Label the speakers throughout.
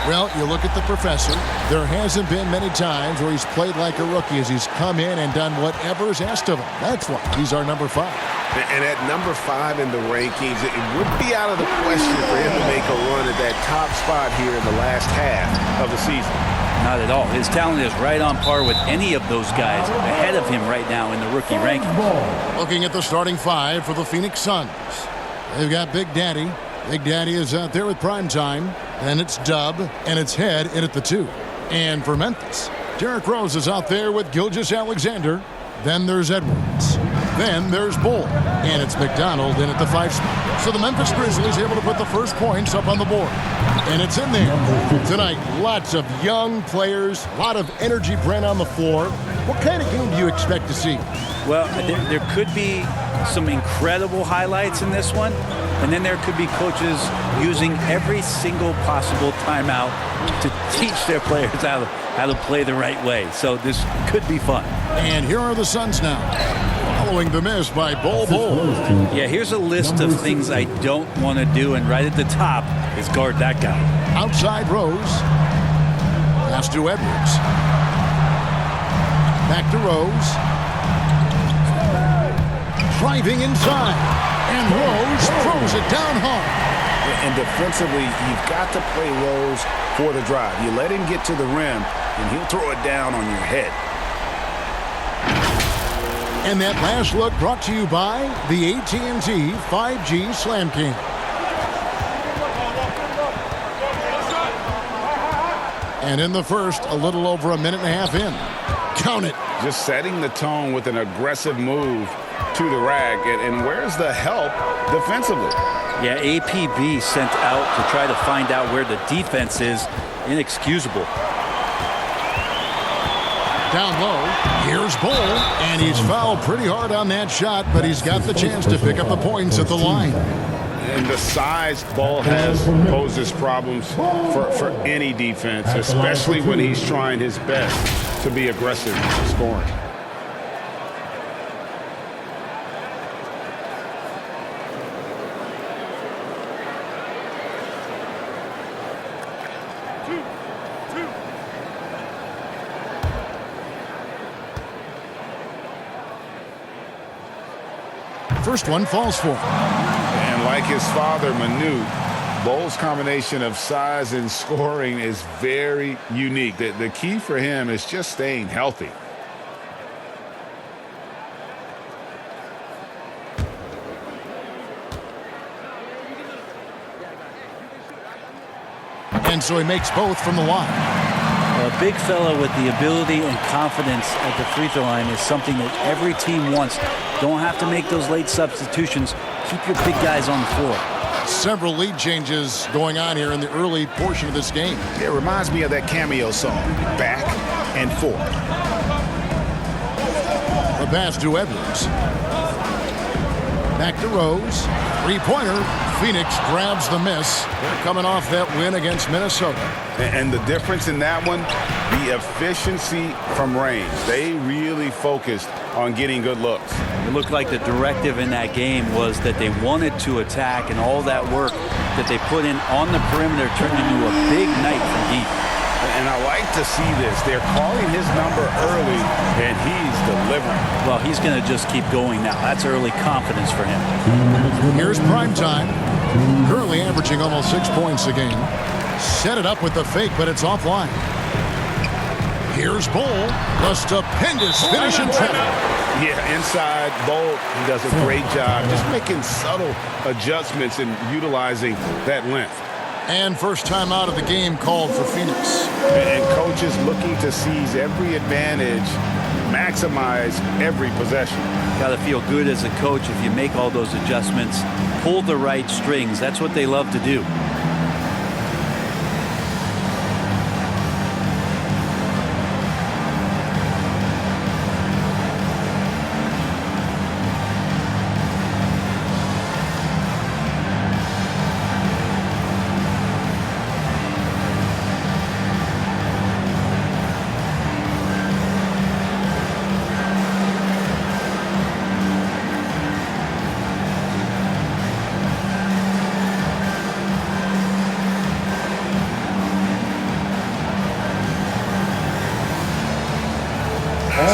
Speaker 1: Well, you look at the professor. There hasn't been many times where he's played like a rookie as he's come in and done whatever is asked of him. That's why he's our number 5.
Speaker 2: And at number 5 in the rankings, it would be out of the question for him to make a run at that top spot here in the last half of the season.
Speaker 3: Not at all. His talent is right on par with any of those guys ahead of him right now in the rookie rankings.
Speaker 1: Looking at the starting 5 for the Phoenix Suns. They've got Big Daddy. Big Daddy is out there with prime time. Then it's Dub, and it's Head in at the 2. And for Memphis, Derrick Rose is out there with Gilgeous-Alexander. Then there's Edwards. Then there's Bull. And it's McDonald in at the 5 spot. So the Memphis Grizzlies able to put the first points up on the board. And it's in there. Tonight, lots of young players, a lot of energy brand on the floor. What kind of game do you expect to see?
Speaker 3: Well, there could be some incredible highlights in this one. And then there could be coaches using every single possible timeout to teach their players how to play the right way. So this could be fun.
Speaker 1: And here are the Suns now, following the miss by Bull.
Speaker 3: Yeah, here's a list of things I don't want to do, and right at the top is guard that guy.
Speaker 1: Outside Rose. Pass to Edwards. Back to Rose. Driving inside. And Rose throws it down hard.
Speaker 2: And defensively, you've got to play Rose for the drive. You let him get to the rim, and he'll throw it down on your head.
Speaker 1: And that last look brought to you by the AT&T 5G Slam King. And in the first, a little over a minute and a half in. Count it.
Speaker 2: Just setting the tone with an aggressive move to the rack. And where's the help defensively?
Speaker 3: Yeah, APB sent out to try to find out where the defense is. Inexcusable.
Speaker 1: Down low, here's Bull, and he's fouled pretty hard on that shot, but he's got the chance to pick up the points at the line.
Speaker 2: And the size Bull has poses problems for any defense, especially when he's trying his best to be aggressive scoring.
Speaker 1: First one falls for him.
Speaker 2: And like his father, Manute, Bull's combination of size and scoring is very unique. The key for him is just staying healthy.
Speaker 1: And so he makes both from the line.
Speaker 3: A big fella with the ability and confidence at the free throw line is something that every team wants. Don't have to make those late substitutions. Keep your big guys on the floor.
Speaker 1: Several lead changes going on here in the early portion of this game.
Speaker 2: It reminds me of that cameo song, Back and Forth.
Speaker 1: The pass to Edwards. Back to Rose. Three-pointer. Phoenix grabs the miss. They're coming off that win against Minnesota.
Speaker 2: And the difference in that one, the efficiency from range. They really focused on getting good looks.
Speaker 3: It looked like the directive in that game was that they wanted to attack, and all that work that they put in on the perimeter turned into a big night from deep.
Speaker 2: And I like to see this. They're calling his number early, and he's delivering.
Speaker 3: Well, he's going to just keep going now. That's early confidence for him.
Speaker 1: Here's prime time. Currently averaging almost 6 points a game. Set it up with the fake, but it's offline. Here's Bull. The stupendous finish and trap.
Speaker 2: Yeah, inside, Bull, he does a great job just making subtle adjustments and utilizing that length.
Speaker 1: And first time out of the game called for Phoenix.
Speaker 2: And coaches looking to seize every advantage, maximize every possession.
Speaker 3: Got to feel good as a coach if you make all those adjustments, pull the right strings. That's what they love to do.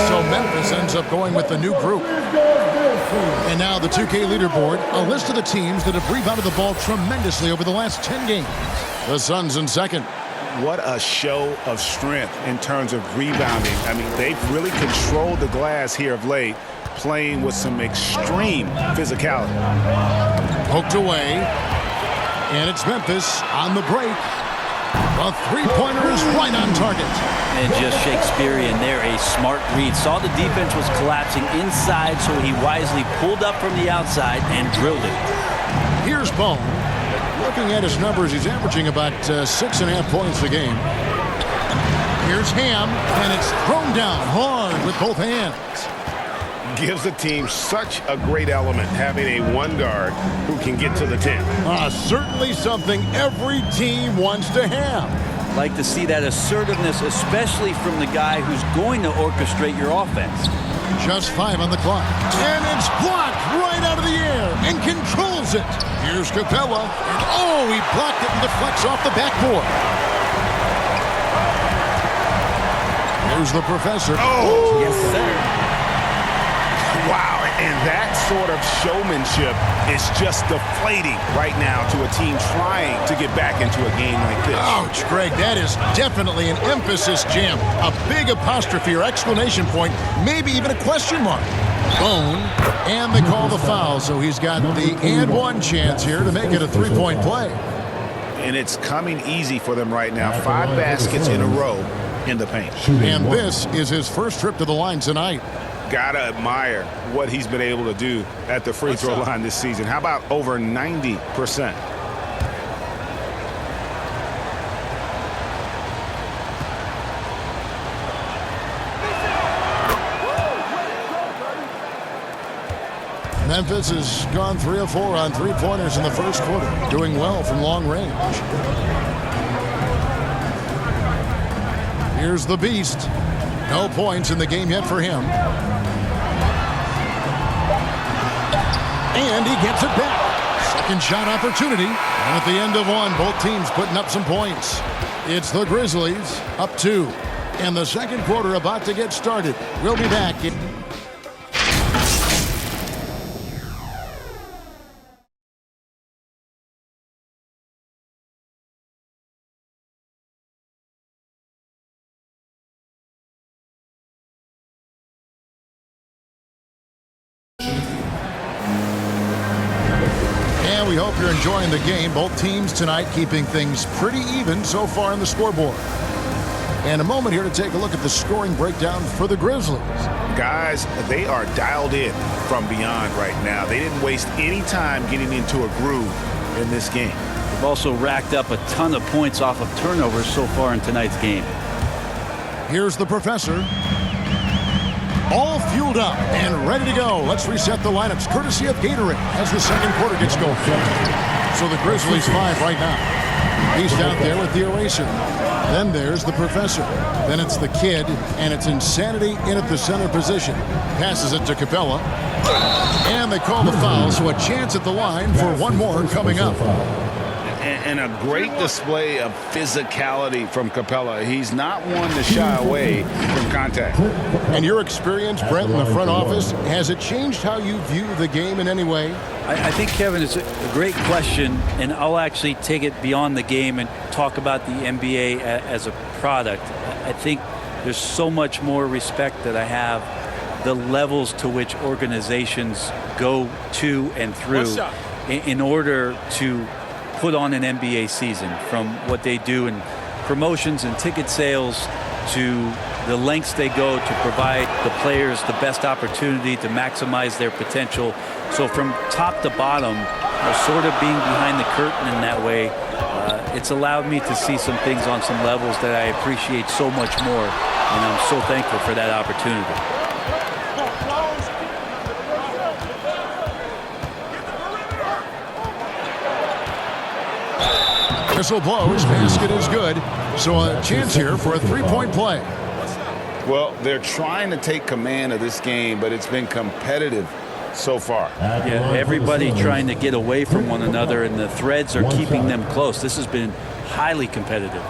Speaker 1: So Memphis ends up going with the new group. And now the 2K leaderboard, a list of the teams that have rebounded the ball tremendously over the last 10 games. The Suns in second.
Speaker 2: What a show of strength in terms of rebounding. I mean, they've really controlled the glass here of late, playing with some extreme physicality.
Speaker 1: Poked away. And it's Memphis on the break. A three-pointer is right on target.
Speaker 3: And just Shakespearean there, a smart read. Saw the defense was collapsing inside, so he wisely pulled up from the outside and drilled it.
Speaker 1: Here's Bone. Looking at his numbers, he's averaging about 6.5 points a game. Here's Ham, and it's thrown down hard with both hands.
Speaker 2: Gives the team such a great element having a one guard who can get to the 10.
Speaker 1: Certainly something every team wants to have.
Speaker 3: Like to see that assertiveness, especially from the guy who's going to orchestrate your offense.
Speaker 1: Just 5 on the clock. And it's blocked right out of the air and controls it. Here's Capella. And oh, he blocked it and deflects off the backboard. Here's the professor.
Speaker 2: Oh,
Speaker 3: yes, sir.
Speaker 2: Wow, and that sort of showmanship is just deflating right now to a team trying to get back into a game like this.
Speaker 1: Ouch, Greg, that is definitely an emphasis jam. A big apostrophe or exclamation point, maybe even a question mark. Bone, and they call the foul, so he's got the and one chance here to make it a three-point play.
Speaker 2: And it's coming easy for them right now. 5 baskets in a row in the paint.
Speaker 1: And this is his first trip to the line tonight.
Speaker 2: Gotta admire what he's been able to do at the free throw line this season. How about over 90%?
Speaker 1: Memphis has gone 3 of 4 on three-pointers in the first quarter, doing well from long range. Here's the Beast. No points in the game yet for him. And he gets it back. Second shot opportunity. And at the end of one, both teams putting up some points. It's the Grizzlies up 2. And the second quarter about to get started. We'll be back. We hope you're enjoying the game. Both teams tonight keeping things pretty even so far on the scoreboard. And a moment here to take a look at the scoring breakdown for the Grizzlies.
Speaker 2: Guys, they are dialed in from beyond right now. They didn't waste any time getting into a groove in this game.
Speaker 3: They've also racked up a ton of points off of turnovers so far in tonight's game.
Speaker 1: Here's the professor. All fueled up and ready to go. Let's reset the lineups courtesy of Gatorade as the second quarter gets going. So the Grizzlies 5 right now. He's out there with the eraser. Then there's the professor. Then it's the kid, and it's Insanity in at the center position. Passes it to Capella. And they call the foul, so a chance at the line for one more coming up.
Speaker 2: And a great display of physicality from Capella. He's not one to shy away from contact.
Speaker 1: And your experience, Brent, in the front office, has it changed how you view the game in any way?
Speaker 3: I think, Kevin, it's a great question, and I'll actually take it beyond the game and talk about the NBA as a product. I think there's so much more respect that I have, the levels to which organizations go to and through in order to put on an NBA season, from what they do in promotions and ticket sales to the lengths they go to provide the players the best opportunity to maximize their potential. So from top to bottom, sort of being behind the curtain in that way, it's allowed me to see some things on some levels that I appreciate so much more, and I'm so thankful for that opportunity.
Speaker 1: Whistle blows, basket is good. So a chance here for a three-point play.
Speaker 2: Well, they're trying to take command of this game, but it's been competitive so far.
Speaker 3: Yeah, everybody trying to get away from one another, and the threads are keeping them close. This has been highly competitive.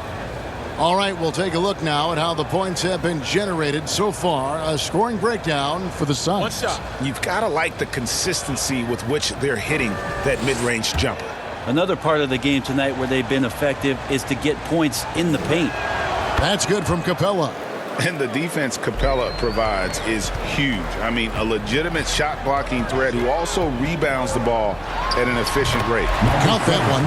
Speaker 1: All right, we'll take a look now at how the points have been generated so far. A scoring breakdown for the Suns.
Speaker 4: One shot.
Speaker 2: You've got to like the consistency with which they're hitting that mid-range jumper.
Speaker 3: Another part of the game tonight where they've been effective is to get points in the paint.
Speaker 1: That's good from Capella.
Speaker 2: And the defense Capella provides is huge. I mean, a legitimate shot blocking threat who also rebounds the ball at an efficient rate.
Speaker 1: Count that one.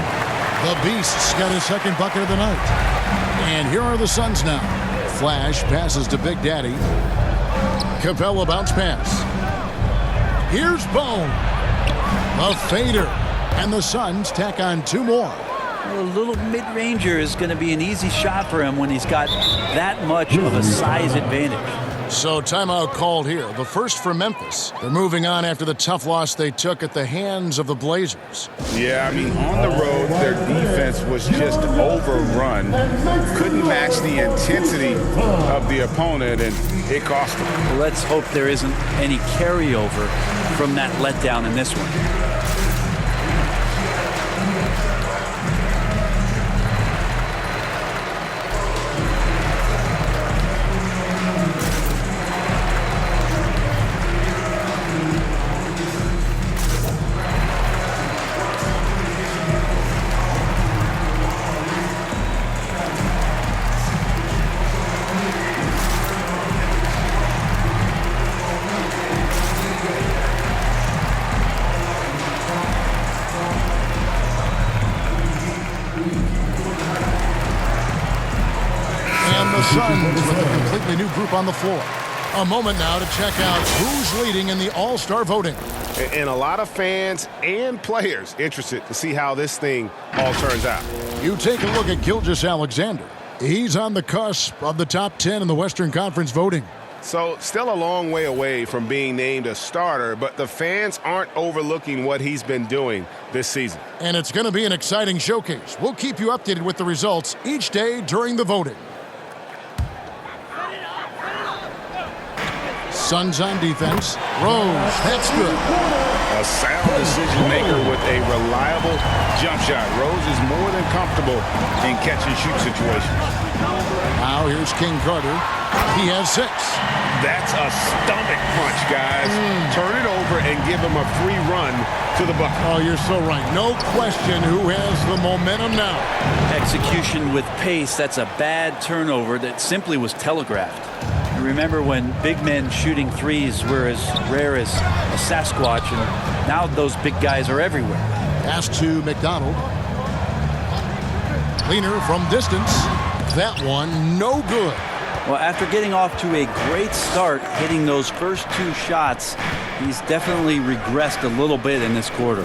Speaker 1: The Beast's got his second bucket of the night. And here are the Suns now. Flash passes to Big Daddy. Capella bounce pass. Here's Bone. A fader. And the Suns tack on 2 more.
Speaker 3: A little mid-ranger is going to be an easy shot for him when he's got that much of a size advantage.
Speaker 1: So timeout called here. The first for Memphis. They're moving on after the tough loss they took at the hands of the Blazers.
Speaker 2: Yeah, I mean, on the road, their defense was just overrun. Couldn't match the intensity of the opponent, and it cost them.
Speaker 3: Well, let's hope there isn't any carryover from that letdown in this one.
Speaker 1: Suns with a completely new group on the floor. A moment now to check out who's leading in the All-Star voting.
Speaker 2: And a lot of fans and players interested to see how this thing all turns out.
Speaker 1: You take a look at Gilgeous-Alexander. He's on the cusp of the top 10 in the Western Conference voting.
Speaker 2: So still a long way away from being named a starter, but the fans aren't overlooking what he's been doing this season.
Speaker 1: And it's going to be an exciting showcase. We'll keep you updated with the results each day during the voting. Suns on defense. Rose, that's good.
Speaker 2: A sound decision maker with a reliable jump shot. Rose is more than comfortable in catch-and-shoot situations.
Speaker 1: Now here's King Carter. He has 6.
Speaker 2: That's a stomach punch, guys. Turn it over and give him a free run to the bucket.
Speaker 1: Oh, you're so right. No question who has the momentum now.
Speaker 3: Execution with pace, that's a bad turnover that simply was telegraphed. Remember when big men shooting threes were as rare as a Sasquatch, and now those big guys are everywhere.
Speaker 1: Pass to McDonald. Cleaner from distance. That one, no good.
Speaker 3: Well, after getting off to a great start, hitting those first 2 shots, he's definitely regressed a little bit in this quarter.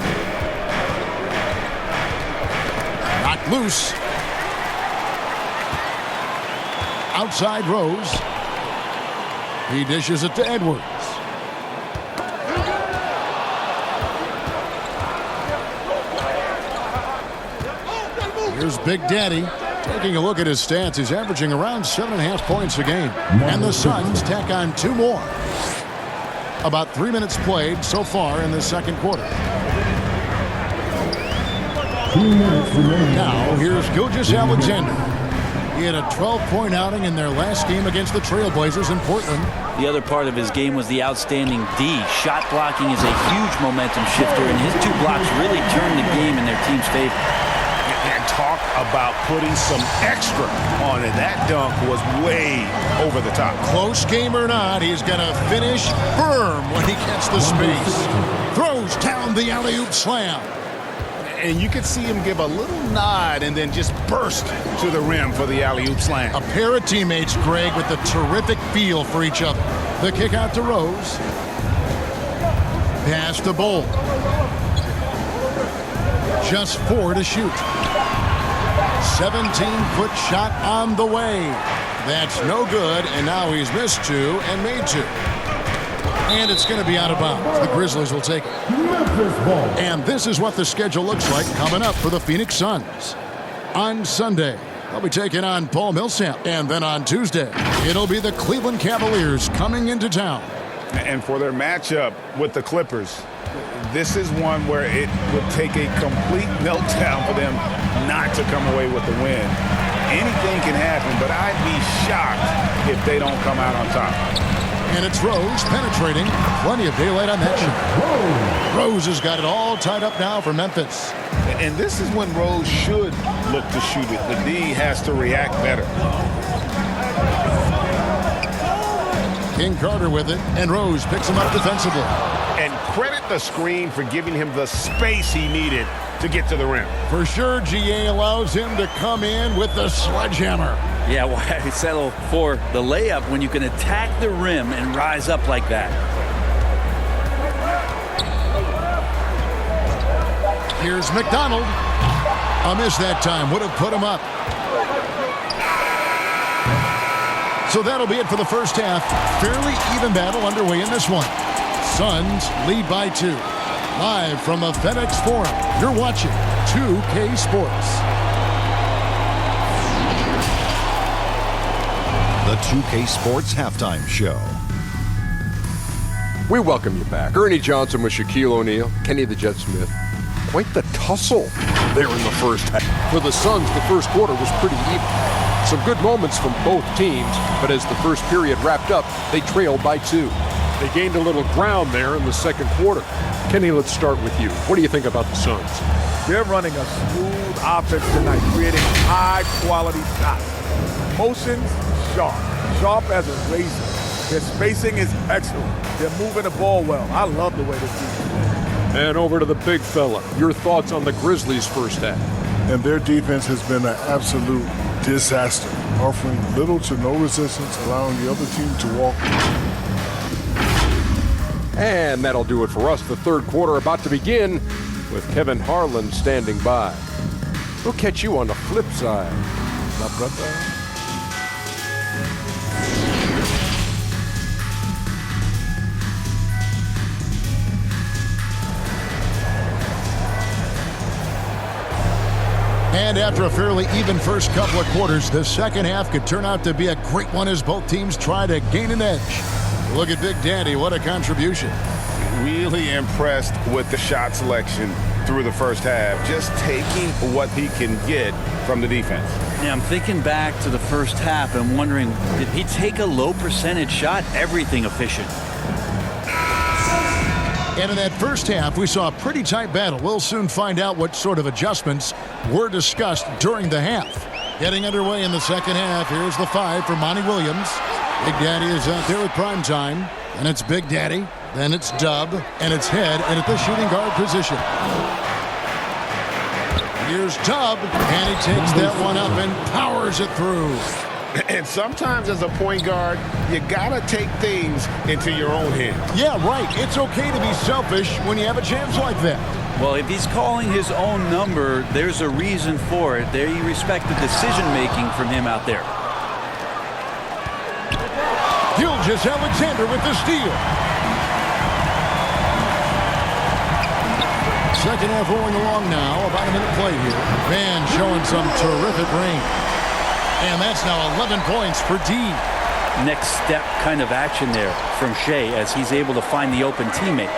Speaker 1: Knocked loose. Outside Rose. He dishes it to Edwards. Here's Big Daddy. Taking a look at his stats, he's averaging around 7.5 points a game. And the Suns tack on 2 more. About 3 minutes played so far in the second quarter. Now, here's Gilgeous-Alexander. He had a 12-point outing in their last game against the Trailblazers in Portland.
Speaker 3: The other part of his game was the outstanding D. Shot blocking is a huge momentum shifter, and his 2 blocks really turned the game in their team's favor.
Speaker 2: And talk about putting some extra on it. That dunk was way over the top.
Speaker 1: Close game or not, he's going to finish firm when he gets the space. Throws down the alley-oop slam.
Speaker 2: And you could see him give a little nod and then just burst to the rim for the alley-oop slam.
Speaker 1: A pair of teammates, Greg, with a terrific feel for each other. The kick out to Rose. Pass to Bowl. Just 4 to shoot. 17-foot shot on the way. That's no good, and now he's missed 2 and made 2. And it's going to be out of bounds. The Grizzlies will take it. And this is what the schedule looks like coming up for the Phoenix Suns. On Sunday, they'll be taking on Paul Millsap. And then on Tuesday, it'll be the Cleveland Cavaliers coming into town.
Speaker 2: And for their matchup with the Clippers, this is one where it would take a complete meltdown for them not to come away with the win. anything can happen, but I'd be shocked if they don't come out on top.
Speaker 1: And it's Rose penetrating. Plenty of daylight on that shot. Rose has got it all tied up now for Memphis.
Speaker 2: And this is when Rose should look to shoot it. The D has to react better.
Speaker 1: King Carter with it, and Rose picks him up defensively.
Speaker 2: And credit the screen for giving him the space he needed to get to the rim.
Speaker 1: For sure, GA allows him to come in with the sledgehammer.
Speaker 3: Yeah, why settle for the layup when you can attack the rim and rise up like that?
Speaker 1: Here's McDonald. A miss that time. Would have put him up. So that'll be it for the first half. Fairly even battle underway in this one. Suns lead by 2. Live from the FedEx Forum, you're watching 2K Sports.
Speaker 4: The 2K Sports Halftime Show.
Speaker 5: We welcome you back. Ernie Johnson with Shaquille O'Neal, Kenny the Jet Smith. Quite the tussle there in the first half. For the Suns, the first quarter was pretty even. Some good moments from both teams, but as the first period wrapped up, they trailed by 2. They gained a little ground there in the second quarter. Kenny, let's start with you. What do you think about the Suns?
Speaker 6: They're running a smooth offense tonight, creating high-quality shots. Motions, sharp as a razor. Their spacing is excellent. They're moving the ball well. I love the way this team plays.
Speaker 5: And over to the big fella. Your thoughts on the Grizzlies' first half?
Speaker 7: And their defense has been an absolute disaster, offering little to no resistance, allowing the other team to walk.
Speaker 5: And that'll do it for us. The third quarter about to begin with Kevin Harlan standing by. We'll catch you on the flip side.
Speaker 7: La Plata.
Speaker 1: And after a fairly even first couple of quarters, the second half could turn out to be a great one as both teams try to gain an edge. Look at Big Daddy. What a contribution.
Speaker 2: Really impressed with the shot selection through the first half, just taking what he can get from the defense.
Speaker 3: Yeah, I'm thinking back to the first half and wondering, did he take a low percentage shot? Everything efficient.
Speaker 1: And in that first half, we saw a pretty tight battle. We'll soon find out what sort of adjustments were discussed during the half. Getting underway in the second half, here's the 5 for Monty Williams. Big Daddy is out there with prime time. And it's Big Daddy. Then it's Dub. And it's Head and at the shooting guard position. Here's Dub. And he takes that one up and powers it through.
Speaker 2: And sometimes as a point guard, you gotta take things into your own hands.
Speaker 1: Yeah, right. It's okay to be selfish when you have a chance like that.
Speaker 3: Well, if he's calling his own number, there's a reason for it. There you respect the decision-making from him out there.
Speaker 1: Gilgeous-Alexander with the steal. Second half rolling along now. About a minute play here. Van showing some terrific range. And that's now 11 points for D.
Speaker 3: Next step kind of action there from Shea as he's able to find the open teammate.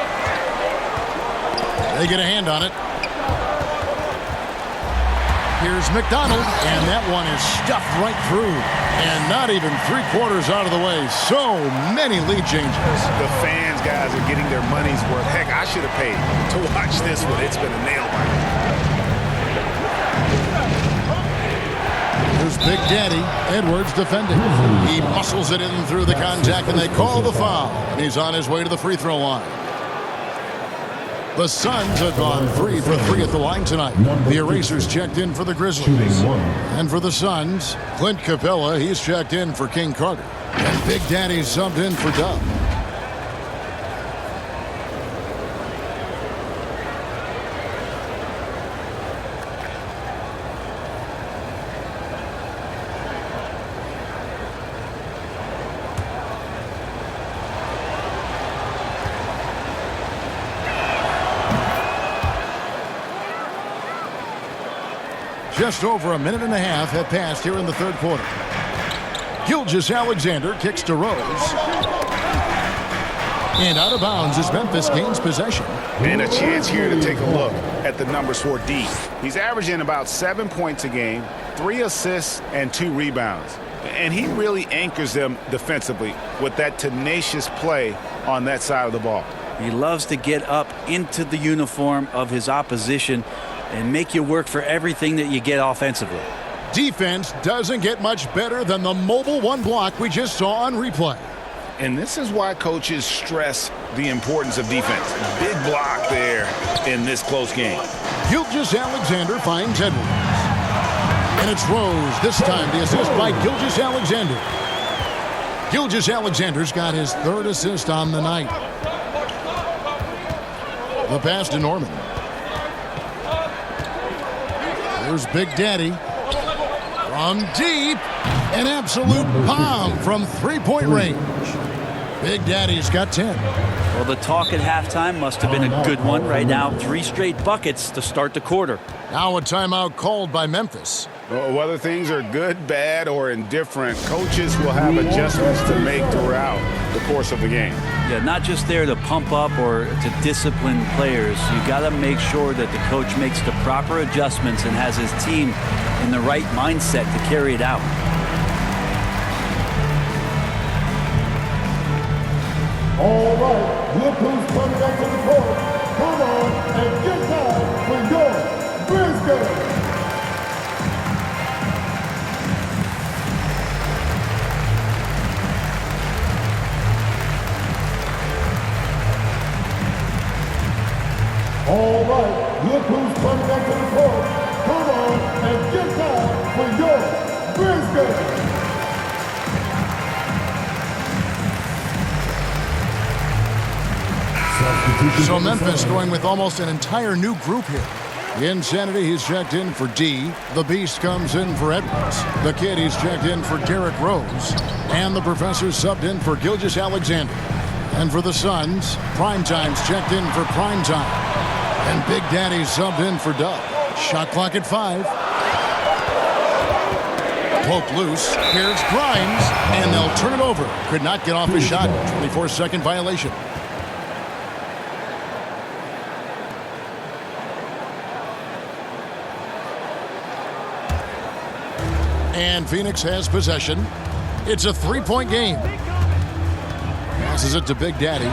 Speaker 1: They get a hand on it. Here's McDonald, and that one is stuffed right through. And not even 3/4 out of the way. So many lead changes.
Speaker 2: The fans, guys, are getting their money's worth. Heck, I should have paid to watch this one. It's been a nail biter.
Speaker 1: Here's Big Daddy. Edwards defending. He muscles it in through the contact, and they call the foul. And he's on his way to the free throw line. The Suns have gone 3 for 3 at the line tonight. The Erasers checked in for the Grizzlies. And for the Suns, Clint Capella, he's checked in for King Carter. And Big Daddy subbed in for Dub. Just over a minute and a half have passed here in the third quarter. Gilgeous-Alexander kicks to Rose. And out of bounds as Memphis gains possession.
Speaker 2: And a chance here to take a look at the numbers for D. He's averaging about 7 points a game, 3 assists, and 2 rebounds. And he really anchors them defensively with that tenacious play on that side of the ball.
Speaker 3: He loves to get up into the uniform of his opposition and make you work for everything that you get offensively.
Speaker 1: Defense doesn't get much better than the mobile one block we just saw on replay.
Speaker 2: And this is why coaches stress the importance of defense. Big block there in this close game.
Speaker 1: Gilgeous-Alexander finds Edwards. And it's Rose. This time the assist by Gilgeous-Alexander. Gilgeous-Alexander's got his 3rd assist on the night. The pass to Norman. There's Big Daddy. From deep. An absolute bomb from 3-point range. Big Daddy's got 10.
Speaker 3: Well, the talk at halftime must have been a good one. Right now, 3 straight buckets to start the quarter.
Speaker 1: Now a timeout called by Memphis.
Speaker 2: Whether things are good, bad, or indifferent, coaches will have adjustments to make throughout the course of the game.
Speaker 3: Yeah, not just there to pump up or to discipline players. You got to make sure that the coach makes the proper adjustments and has his team in the right mindset to carry it out.
Speaker 8: All right, look who's coming up to the court. Come on and get down for your Brisbane. All right, look who's coming up to the court. Come on and get down for your Brisbane.
Speaker 1: So Memphis going with almost an entire new group here. The Insanity, he's checked in for D. The Beast comes in for Edwards. The Kid, he's checked in for Derrick Rose. And the Professor subbed in for Gilgeous-Alexander. And for the Suns, Primetime's checked in for Primetime. And Big Daddy subbed in for Dub. Shot clock at 5. Poke loose. Here's Grimes. And they'll turn it over. Could not get off his shot. 24-second violation. And Phoenix has possession. It's a 3-point game. Passes it to Big Daddy.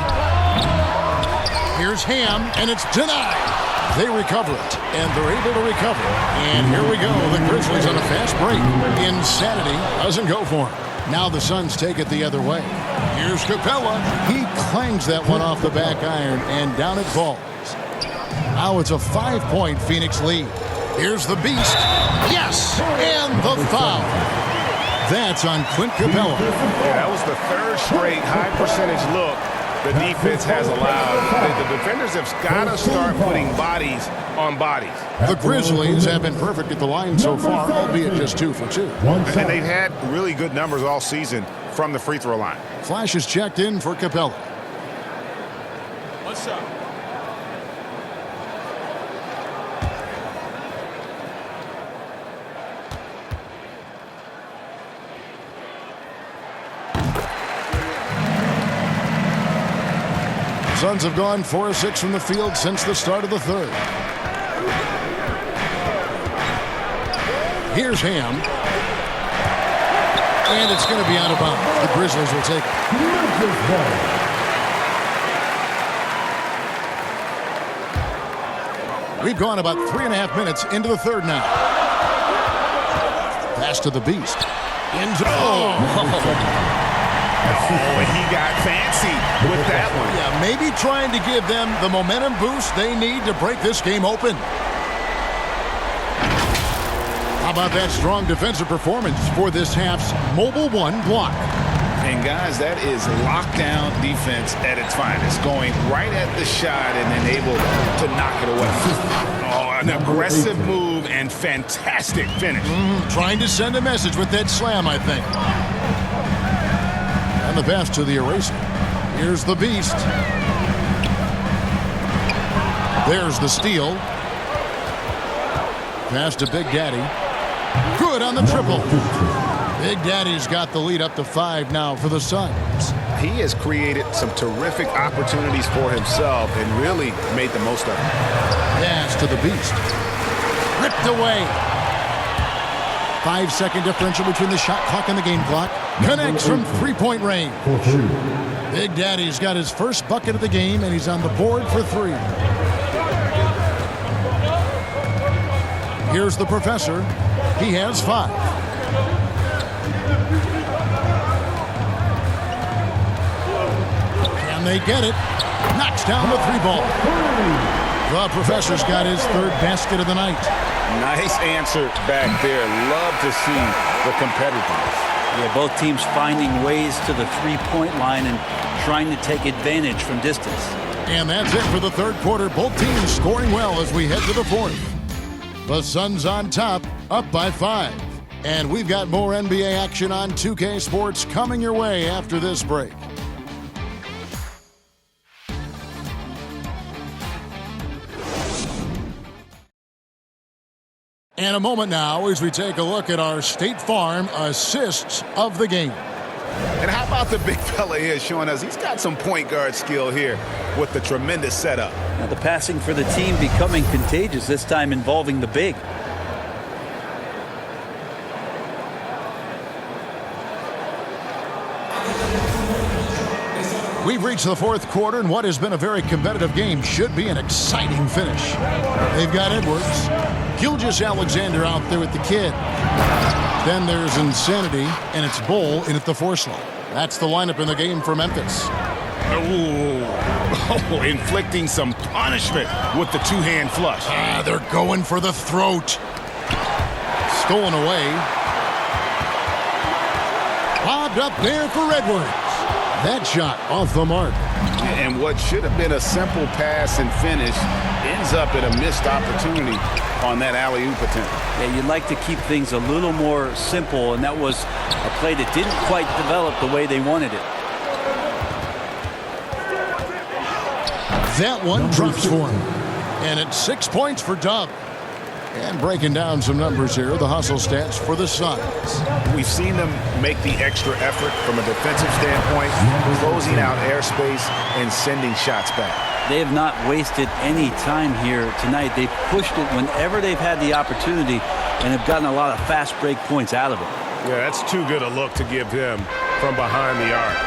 Speaker 1: Here's Ham, and it's denied. They recover it, and they're able to recover. And here we go. The Grizzlies on a fast break. Insanity doesn't go for him. Now the Suns take it the other way. Here's Capella. He clangs that one off the back iron, and down it falls. Now it's a 5-point Phoenix lead. Here's the Beast. Yes! And the foul. That's on Clint Capella.
Speaker 2: Yeah, that was the 3rd straight high percentage look the defense has allowed. The defenders have got to start putting bodies on bodies.
Speaker 1: The Grizzlies have been perfect at the line so far, albeit just 2 for 2.
Speaker 2: And they've had really good numbers all season from the free throw line.
Speaker 1: Flash is checked in for Capella.
Speaker 6: What's up?
Speaker 1: Suns have gone 4 of 6 from the field since the start of the 3rd. Here's Ham. And it's going to be out of bounds. The Grizzlies will take it. We've gone about 3.5 minutes into the 3rd now. Pass to the Beast.
Speaker 2: Oh, he got fancy with that one.
Speaker 1: Yeah, maybe trying to give them the momentum boost they need to break this game open. How about that strong defensive performance for this half's mobile one block?
Speaker 2: And guys, that is lockdown defense at its finest, going right at the shot and then able to knock it away. Oh, an aggressive move and fantastic finish.
Speaker 1: Trying to send a message with that slam, I think. And the pass to the eraser. Here's the Beast. There's the steal. Pass to Big Daddy. Good on the triple. Big Daddy's got the lead up to 5 now for the Suns.
Speaker 2: he has created some terrific opportunities for himself and really made the most of it.
Speaker 1: Pass to the beast. Ripped away. 5-second differential between the shot clock and the game clock. Connects from three-point range. Big Daddy's got his first bucket of the game, and he's on the board for 3. Here's the professor. He has 5. Can they get it? Knocks down the 3 ball. The professor's got his 3rd basket of the night.
Speaker 2: Nice answer back there. Love to see the competitiveness.
Speaker 3: Yeah, both teams finding ways to the 3-point line and trying to take advantage from distance.
Speaker 1: And that's it for the 3rd quarter. Both teams scoring well as we head to the 4th. The Suns on top, up by 5. And we've got more NBA action on 2K Sports coming your way after this break. And a moment now as we take a look at our State Farm assists of the game.
Speaker 2: And how about the big fella here showing us he's got some point guard skill here with the tremendous setup.
Speaker 3: Now the passing for the team becoming contagious, this time involving the big.
Speaker 1: We've reached the 4th quarter, and what has been a very competitive game should be an exciting finish. They've got Edwards. Gilgeous Alexander out there with the kid. Then there's Insanity, and it's Bull in at the 4 slot. That's the lineup in the game for Memphis.
Speaker 2: Oh, inflicting some punishment with the 2-hand flush.
Speaker 1: They're going for the throat. Stolen away. Bobbed up there for Edwards. That shot off the mark.
Speaker 2: And what should have been a simple pass and finish ends up in a missed opportunity on that alley-oop attempt.
Speaker 3: Yeah, you'd like to keep things a little more simple, and that was a play that didn't quite develop the way they wanted it.
Speaker 1: That one drops for him. And it's 6 points for Dub. And breaking down some numbers here, the hustle stats for the Suns.
Speaker 2: We've seen them make the extra effort from a defensive standpoint, closing out airspace and sending shots back.
Speaker 3: They have not wasted any time here tonight. They've pushed it whenever they've had the opportunity and have gotten a lot of fast break points out of it.
Speaker 2: Yeah, that's too good a look to give him from behind the arc.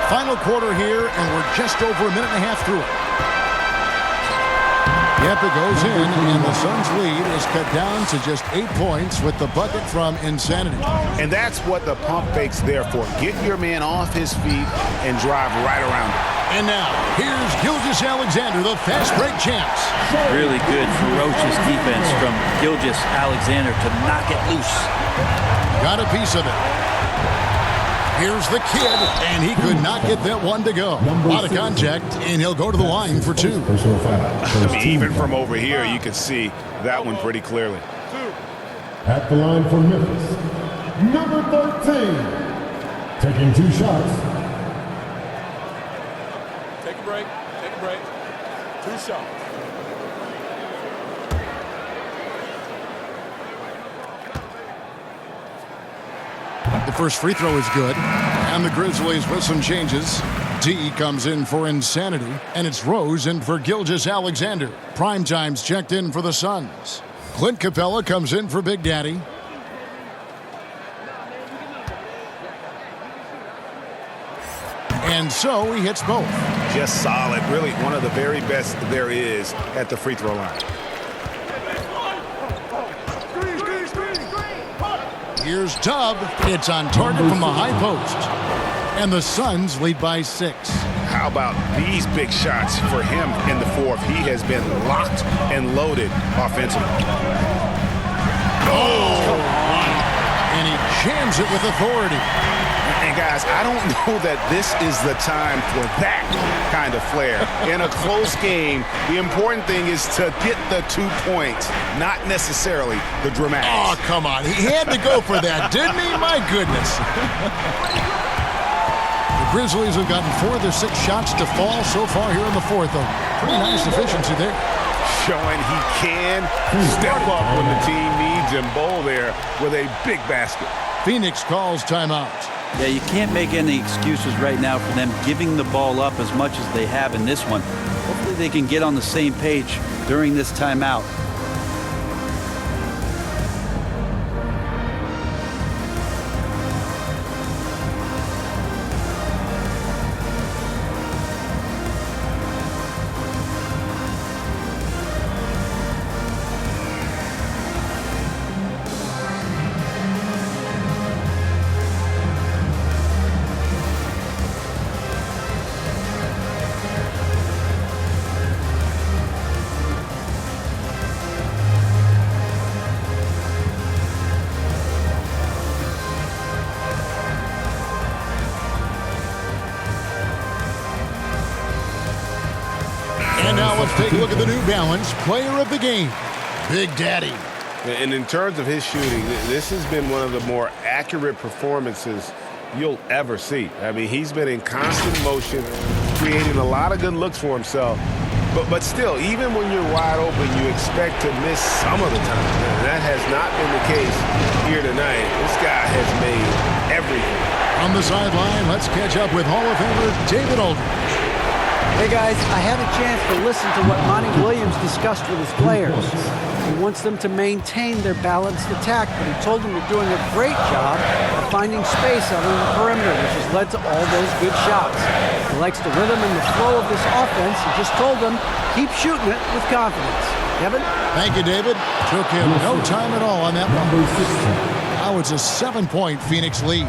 Speaker 1: Final quarter here, and we're just over a minute and a half through it. Yep, it goes in, and the Suns' lead is cut down to just 8 points with the bucket from Insanity.
Speaker 2: And that's what the pump fake's there for. Get your man off his feet and drive right around him.
Speaker 1: And now, here's Gilgeous Alexander, the fast break champs.
Speaker 3: Really good, ferocious defense from Gilgeous Alexander to knock it loose.
Speaker 1: Got a piece of it. Here's the kid, and he could not get that one to go. A lot of contact, and he'll go to the line for 2.
Speaker 2: I mean, even from over here, you can see that one pretty clearly.
Speaker 8: At the line for Memphis, number 13, taking 2 shots.
Speaker 6: Take a break. 2 shots.
Speaker 1: The first free throw is good, and the Grizzlies with some changes. D comes in for Insanity, and it's Rose in for Gilgeous Alexander. Primetime's checked in for the Suns. Clint Capella comes in for Big Daddy. And so he hits both.
Speaker 2: Just solid. Really one of the very best there is at the free throw line.
Speaker 1: Here's Dub. It's on target from the high post. And the Suns lead by 6.
Speaker 2: How about these big shots for him in the 4th? He has been locked and loaded offensively.
Speaker 1: Oh! And he jams it with authority.
Speaker 2: And guys, I don't know that this is the time for that kind of flair. In a close game, the important thing is to get the 2 points, not necessarily the dramatics.
Speaker 1: Oh, come on. He had to go for that, didn't he? My goodness. The Grizzlies have gotten 4 of their 6 shots to fall so far here in the 4th. A pretty nice efficiency there.
Speaker 2: Showing he can step up when the team needs leads and bowl there with a big basket.
Speaker 1: Phoenix calls timeout.
Speaker 3: Yeah, you can't make any excuses right now for them giving the ball up as much as they have in this one. Hopefully they can get on the same page during this timeout.
Speaker 1: And now let's take a look at the New Balance Player of the Game, Big Daddy.
Speaker 2: And in terms of his shooting, this has been one of the more accurate performances you'll ever see. I mean, he's been in constant motion, creating a lot of good looks for himself. But still, even when you're wide open, you expect to miss some of the time. And that has not been the case here tonight. This guy has made everything.
Speaker 1: On the sideline, let's catch up with Hall of Famer David Aldridge.
Speaker 9: Hey guys, I had a chance to listen to what Monty Williams discussed with his players. He wants them to maintain their balanced attack, but he told them they're doing a great job of finding space out on the perimeter, which has led to all those good shots. He likes the rhythm and the flow of this offense. He just told them, keep shooting it with confidence. Kevin?
Speaker 1: Thank you, David. Took him no time at all on that one. Now it's a 7-point Phoenix lead.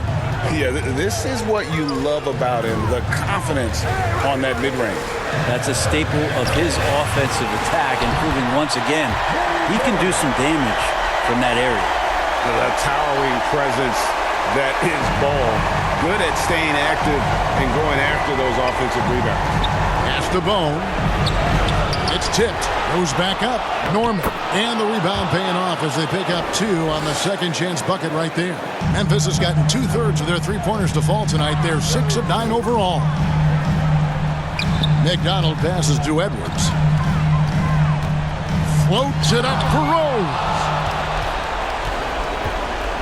Speaker 2: Yeah, this is what you love about him, the confidence on that mid-range.
Speaker 3: That's a staple of his offensive attack, and proving once again he can do some damage from that area.
Speaker 2: The towering presence that is Ball. Good at staying active and going after those offensive rebounds.
Speaker 1: Pass to Bone. It's tipped. Goes back up. Norman. And the rebound paying off as they pick up 2 on the second chance bucket right there. Memphis has gotten 2/3 of their three-pointers to fall tonight. They're 6 of 9 overall. McDonald passes to Edwards. Floats it up for Rose.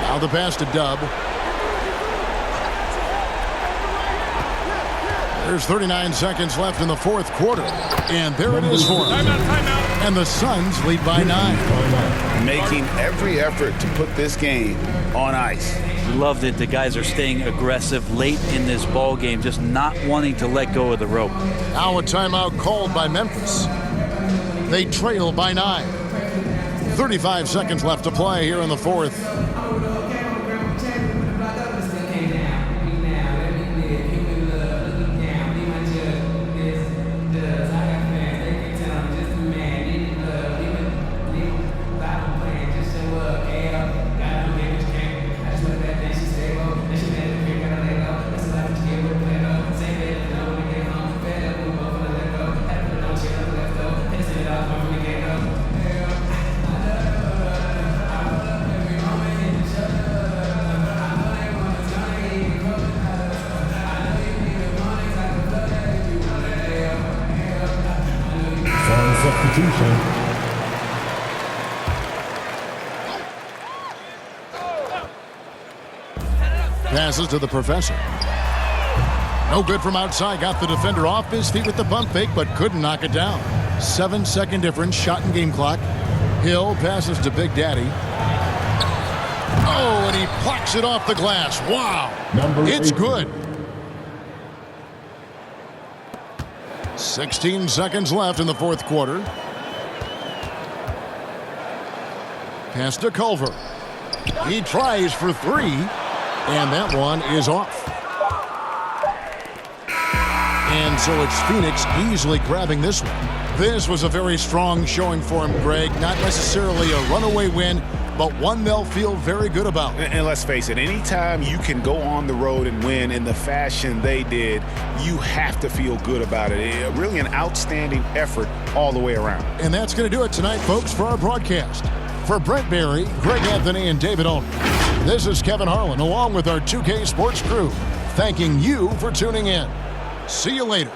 Speaker 1: Now the pass to Dub. There's 39 seconds left in the fourth quarter. And there it is for them. Timeout. And the Suns lead by 9.
Speaker 2: Making every effort to put this game on ice.
Speaker 3: Love that the guys are staying aggressive late in this ball game, just not wanting to let go of the rope.
Speaker 1: Now a timeout called by Memphis. They trail by 9. 35 seconds left to play here in the fourth.
Speaker 8: Substitution.
Speaker 1: Passes to the professor. No good from outside. Got the defender off his feet with the bump fake, but couldn't knock it down. 7-second difference, shot and game clock. Hill passes to Big Daddy. Oh, and he plucks it off the glass. Wow. It's good. 16 seconds left in the fourth quarter. Pass to Culver. He tries for 3, and that one is off. And so it's Phoenix easily grabbing this one. This was a very strong showing for him, Greg. Not necessarily a runaway win, but one they'll feel very good about.
Speaker 2: And let's face it, anytime you can go on the road and win in the fashion they did, you have to feel good about it. Really an outstanding effort all the way around.
Speaker 1: And that's going to do it tonight, folks, for our broadcast. For Brent Barry, Greg Anthony, and David Aldridge, this is Kevin Harlan, along with our 2K Sports crew, thanking you for tuning in. See you later.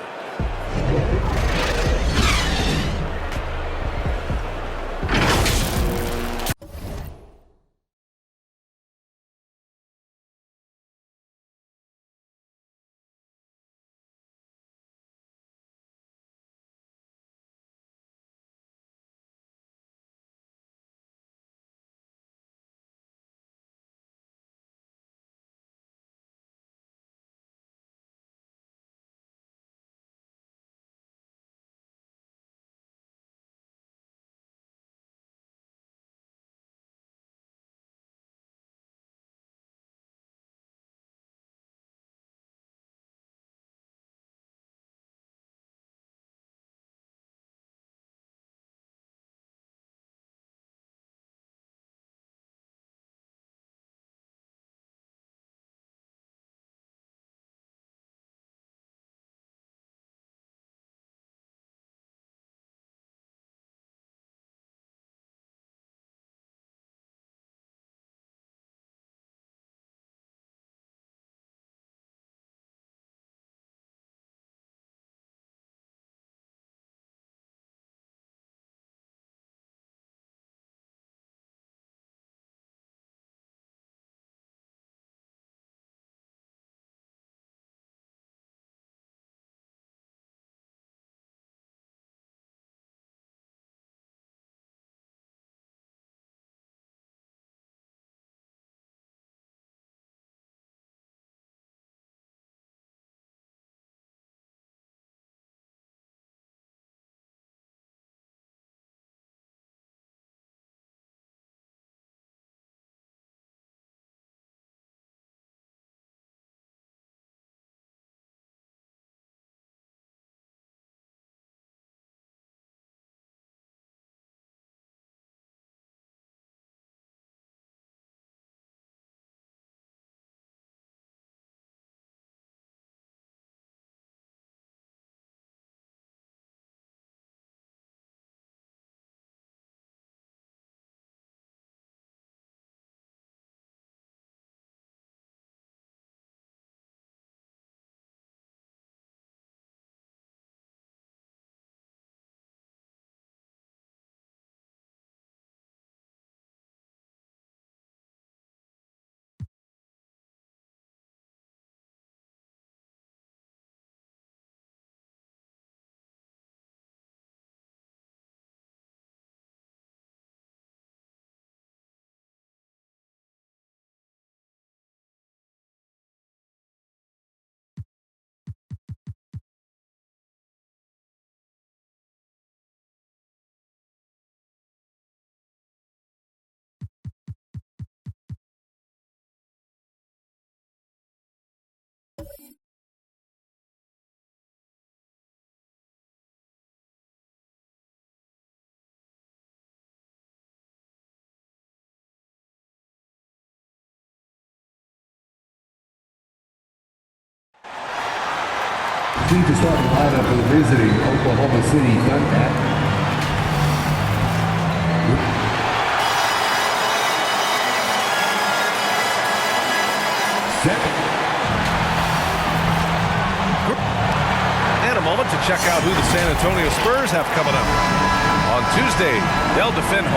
Speaker 8: See the starting lineup for the visiting Oklahoma City Thunder.
Speaker 10: And a moment to check out who the San Antonio Spurs have coming up. On Tuesday, they'll defend home.